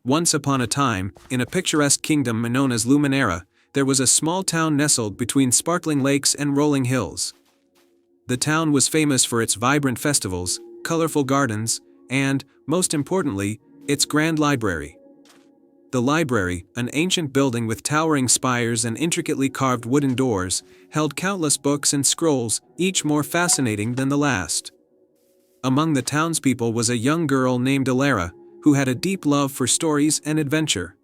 Once upon a time, in a picturesque kingdom known as Luminera, there was a small town nestled between sparkling lakes and rolling hills. The town was famous for its vibrant festivals, colorful gardens, and, most importantly, its grand library. The library, an ancient building with towering spires and intricately carved wooden doors, held countless books and scrolls, each more fascinating than the last. Among the townspeople was a young girl named Alara, who had a deep love for stories and adventure.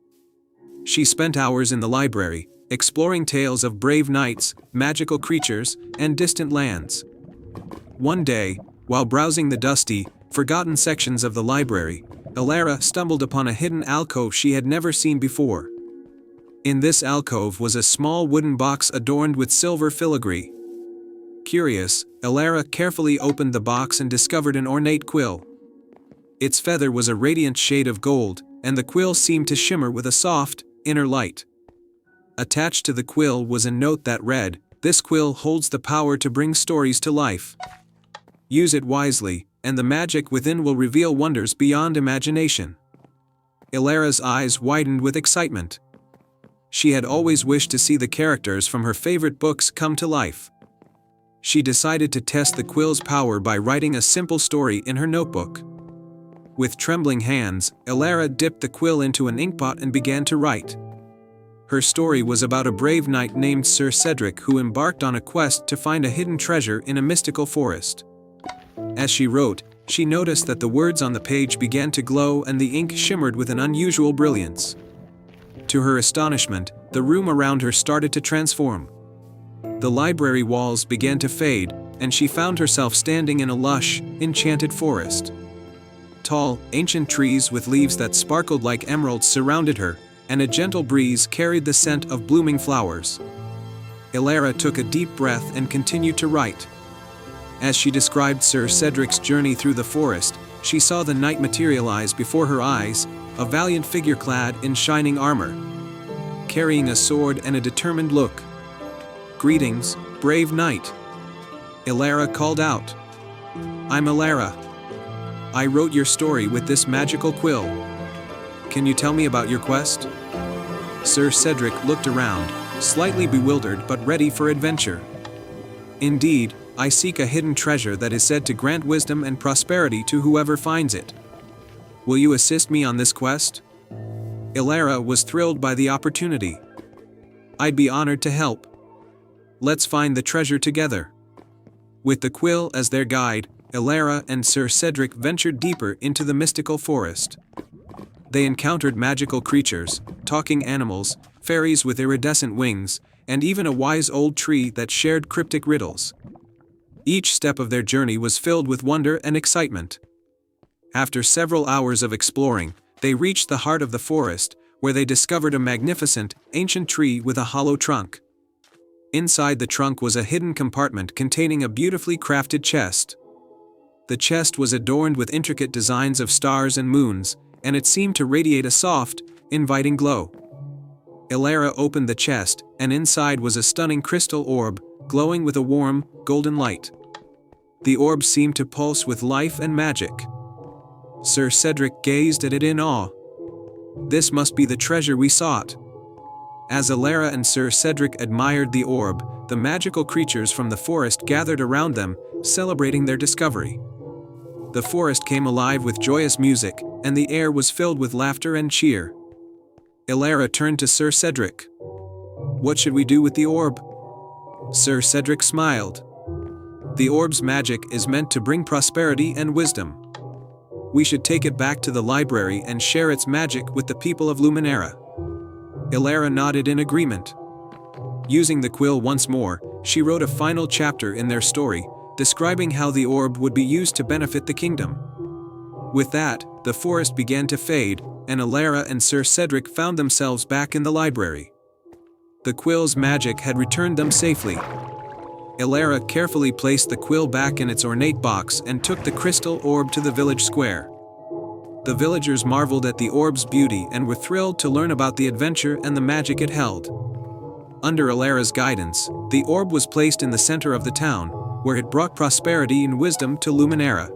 She spent hours in the library, exploring tales of brave knights, magical creatures, and distant lands. One day, while browsing the dusty, forgotten sections of the library, Alara stumbled upon a hidden alcove she had never seen before. In this alcove was a small wooden box adorned with silver filigree. Curious, Alara carefully opened the box and discovered an ornate quill. Its feather was a radiant shade of gold, and the quill seemed to shimmer with a soft, inner light. Attached to the quill was a note that read, "This quill holds the power to bring stories to life. Use it wisely, and the magic within will reveal wonders beyond imagination." Alara's eyes widened with excitement. She had always wished to see the characters from her favorite books come to life. She decided to test the quill's power by writing a simple story in her notebook. With trembling hands, Alara dipped the quill into an inkpot and began to write. Her story was about a brave knight named Sir Cedric who embarked on a quest to find a hidden treasure in a mystical forest. As she wrote, she noticed that the words on the page began to glow and the ink shimmered with an unusual brilliance. To her astonishment, the room around her started to transform. The library walls began to fade, and she found herself standing in a lush, enchanted forest. Tall, ancient trees with leaves that sparkled like emeralds surrounded her, and a gentle breeze carried the scent of blooming flowers. Alara took a deep breath and continued to write. As she described Sir Cedric's journey through the forest, she saw the knight materialize before her eyes, a valiant figure clad in shining armor, carrying a sword and a determined look. "Greetings, brave knight," Alara called out. "I'm Alara. I wrote your story with this magical quill. Can you tell me about your quest?" Sir Cedric looked around, slightly bewildered but ready for adventure. "Indeed, I seek a hidden treasure that is said to grant wisdom and prosperity to whoever finds it. Will you assist me on this quest?" Alara was thrilled by the opportunity. "I'd be honored to help. Let's find the treasure together." With the quill as their guide, Alara and Sir Cedric ventured deeper into the mystical forest. They encountered magical creatures, talking animals, fairies with iridescent wings, and even a wise old tree that shared cryptic riddles. Each step of their journey was filled with wonder and excitement. After several hours of exploring, they reached the heart of the forest, where they discovered a magnificent, ancient tree with a hollow trunk. Inside the trunk was a hidden compartment containing a beautifully crafted chest. The chest was adorned with intricate designs of stars and moons, and it seemed to radiate a soft, inviting glow. Alara opened the chest, and inside was a stunning crystal orb, glowing with a warm, golden light. The orb seemed to pulse with life and magic. Sir Cedric gazed at it in awe. "This must be the treasure we sought." As Alara and Sir Cedric admired the orb, the magical creatures from the forest gathered around them, celebrating their discovery. The forest came alive with joyous music, and the air was filled with laughter and cheer. Alara turned to Sir Cedric. "What should we do with the orb?" Sir Cedric smiled. "The orb's magic is meant to bring prosperity and wisdom. We should take it back to the library and share its magic with the people of Luminera." Alara nodded in agreement. Using the quill once more, she wrote a final chapter in their story, describing how the orb would be used to benefit the kingdom. With that, the forest began to fade, and Alara and Sir Cedric found themselves back in the library. The quill's magic had returned them safely. Alara carefully placed the quill back in its ornate box and took the crystal orb to the village square. The villagers marveled at the orb's beauty and were thrilled to learn about the adventure and the magic it held. Under Alara's guidance, the orb was placed in the center of the town, where it brought prosperity and wisdom to Luminera.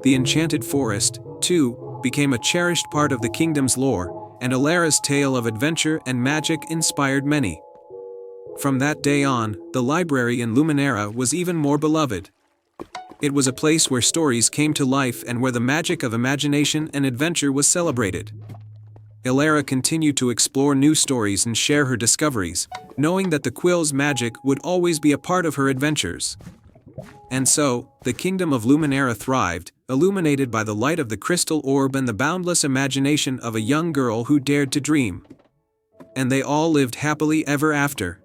The enchanted forest, too, became a cherished part of the kingdom's lore, and Alara's tale of adventure and magic inspired many. From that day on, the library in Luminera was even more beloved. It was a place where stories came to life and where the magic of imagination and adventure was celebrated. Alara continued to explore new stories and share her discoveries, knowing that the quill's magic would always be a part of her adventures. And so, the kingdom of Luminera thrived, illuminated by the light of the crystal orb and the boundless imagination of a young girl who dared to dream. And they all lived happily ever after.